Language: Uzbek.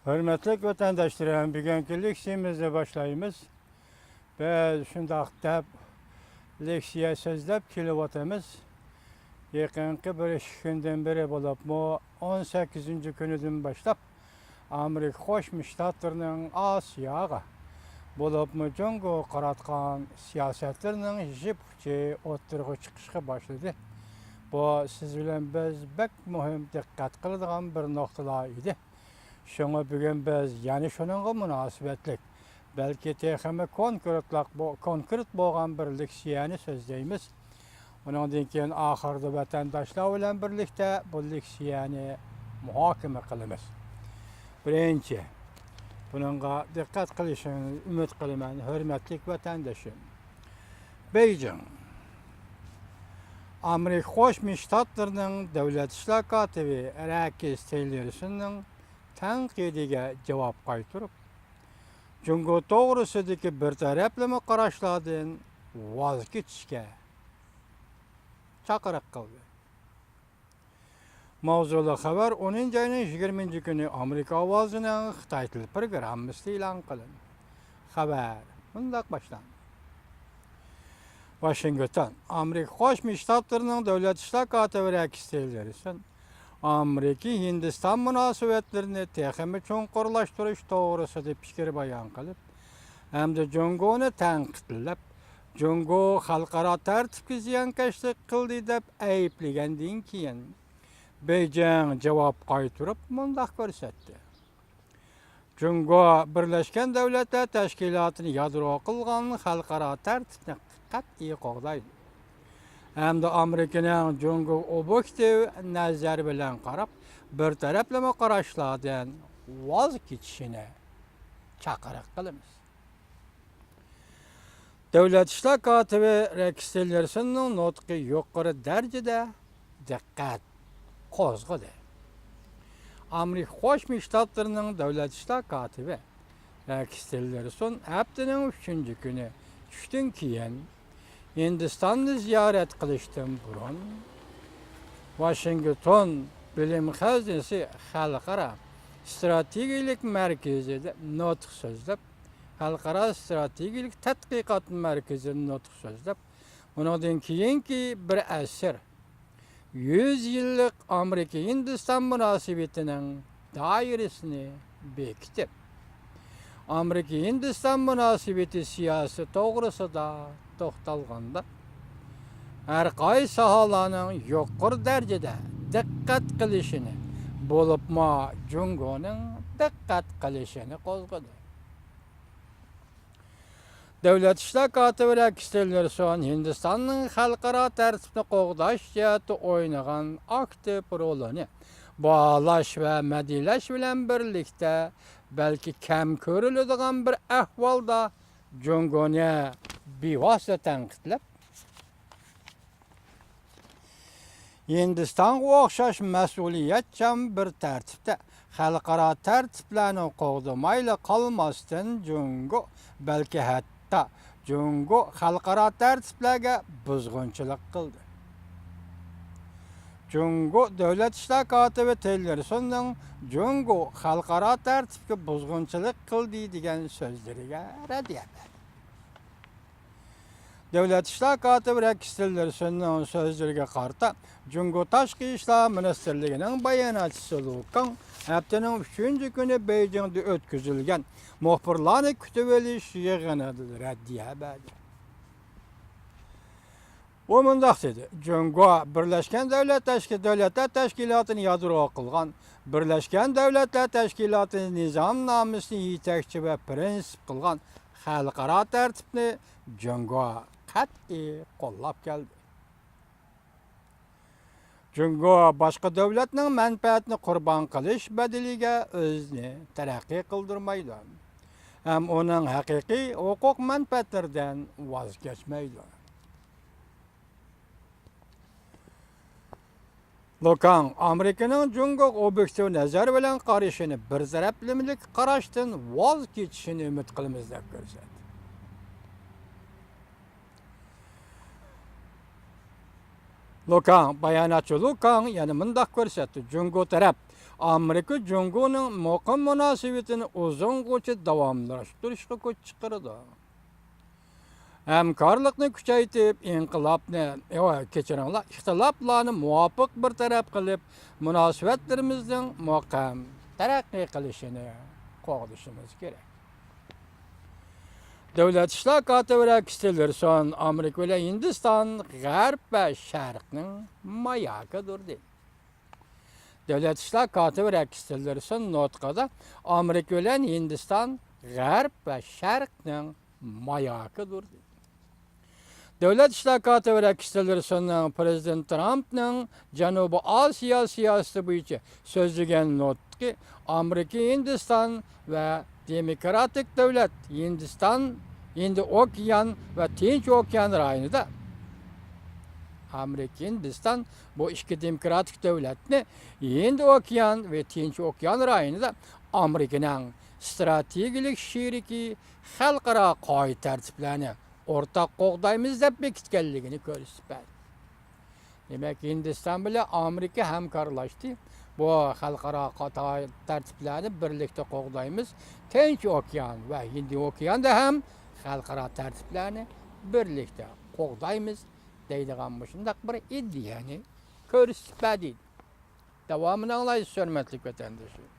Hürmetli vatandaşlarım, bugünkü leksiyamızı başlayımız. Biz şundaq dep leksiya sözlep kelyapmiz. Yaqinqi bir 2 günden beri bolup, 18-nji günüden başlap Amerika Qo'shma Shtatlarining Osiyoga bolupmu Jungo qaratgan siyasetlerinin jipçi o'ttirg'i chiqishga başladı. Bu siz bilen biz bek muhim diqqat qiladigan bir noktalar idi. Şuna bugün biz yani şununla münasebetlik belki texmi konkret bo'lgan bir leksiyani so'zlaymiz. Ondan keyin oxirida vatandoshlar bilan birlikda bu leksiyani muhokama qilamiz. Birinchi, bunga diqqat qilishingni umid qilaman, hurmatli vatandoshim. Beijing Amerika Qo'shma Shtatlarining davlat ishlar kotibi Rex Tillersonning tanqidiga javob qaytarib, Jungo to'g'risidagi bir taraflama qarashlardan voz kechishga chaqiriq qildi. Mavzuli xabar 10-20 kuni Amerika ovozining Xitoy tili programmasida e'lon qilindi. Xabar bunday boshlandi. Washington, Amerika Qo'shma Shtatlarining davlat ishlar kotibi Rex Tillerson Amerika Hindiston munosabatlarini texmi cho'nqurlashtirish to'g'risida fikr bayon qilib, hamda Jungoni tanqidlab, Jungo xalqaro tartibga ziyonkashlik qildi deb ayblagandan keyin Beijing javob qaytarib mundaq ko'rsatdi. Jungo Birlashgan Davlatlar Tashkilotini yadro qilgan xalqaro tartibni qat'iy qo'llaydi. Hamda Amerikaning Jungo obyektiv nazar bilan qarab, bir taraflama qarashlardan voz kechishini chaqiriq qilamiz. Davlat ishlar kotibi Rex Tillersonning nutqi yuqori darajada diqqat qo'zg'adi. Amerika Qo'shma Shtatlarining davlat ishlar kotibi Rex Tillerson haftaning 3-kuni tushdan keyin Hindistonni ziyorat qilishdan burun Washington bilim xazinasi xalqaro strategik markazida nutq so'zlab, xalqaro strategik tadqiqot markazida nutq so'zlab, undan keyingi bir asr 100 yillik Amerika Hindiston munosabatining doirasini bekitib, Amerika Hindiston munosabati siyosati to'g'risida to'xtalganda har qaysi sohalarning yuqori darajada diqqat qilishini, bo'libmi Jungoning diqqat qilishini qo'zg'adi. Davlat ishlar kotibi Rex Tillerson Hindistonning xalqaro tartibni qo'g'dash jihatida o'ynagan aktiv rolini bog'lash va madiylash bilan birlikda balki kam ko'riladigan bir ahvolda Jungoni bevosita tanqidlab, Hindistonga o'xshash mas'uliyatchan bir tartibda xalqaro tartiblarni qo'g'damayli qolmasdan Jungo, balki hatto Jungo xalqaro tartiblarga buzg'unchilik qildi. Jungo davlat ishlar kotibi Tillersonning Jungo xalqaro tartibga buzg'unchilik qildi degan so'zlariga raddiya berdi. Davlat ishlar kotibi Rex Tillersonning so'zlariga qarata Jungo Tashqi ishlar ministrligining bayonotchisi Lukan haftaning 3-kuni Beijingda o'tkazilgan muxbirlarni kutib olish yig'inida raddiya berdi. U mundaq dedi: Jungo Birlashgan Davlatlar Tashkilotini yadro qilgan Birlashgan Davlatlar Tashkilotining nizomnomasini yetakchi va prinsip qilgan xalqaro tartibni Jungo qat'iy qo'llab keldi. Jungo boshqa davlatning manfaatini qurbon qilish badaliga o'zini taraqqiy qildirmaydi. Ham uning haqiqiy huquq manfaatlaridan voz kechmaydi. Lukan Amerikaning Jungo obyektiv nazar bilan qarashini bir taraflamalik qarashdan voz kechishini umid qilamiz deb ko'rsatdi. Lukan, bayonotchi Lukan yana mundaq ko'rsatdi: Jungo taraf Amerika Jungo'nun muqim münasebetini uzungacha davamlaştırışga ko'z chiqardi. Hamkorlikni kuchaytirib, ixtiloflarni muvofiq bir taraf qilib, munosabatlarimizning muqim taraqqiy qilishini qo'g'dishimiz kerak. Davlat ishlar katibi Rexler son Amerika bilan Hindiston g'arb va sharqning mayakidir dedi. Davlat ishlar katibi Rexler son nutqida Amerika bilan Hindiston g'arb va sharqning mayakidir dedi. Davlat ishlar katibi Rexler son Prezident Trumpning Janubiy Osiyo siyosati bo'yicha so'zlagan nutqi Amerika, Hindiston va Demokratik davlat Hindiston, Hind okean va Tinch okean rayonida Amerika, Hindiston bu ikki demokratik davlatni Hind okean va Tinch okean rayonida Amerikaning strategik sheriki xalqaro qoida tartiblarni o'rtaq qo'g'daymiz deb bekitganligini ko'rsatdi. Demak, Hindiston bilan Amerika hamkorlashdi. Bu xalqaro tartiblarni birlikda qo'g'daymiz. Tinch okean va Hind okeanda ham xalqaro tartiblarni birlikda qo'g'daymiz deydigan shundaq bir ideyani ko'rsatdi. Davomini anglaysiz, hurmatli vatandoshlar.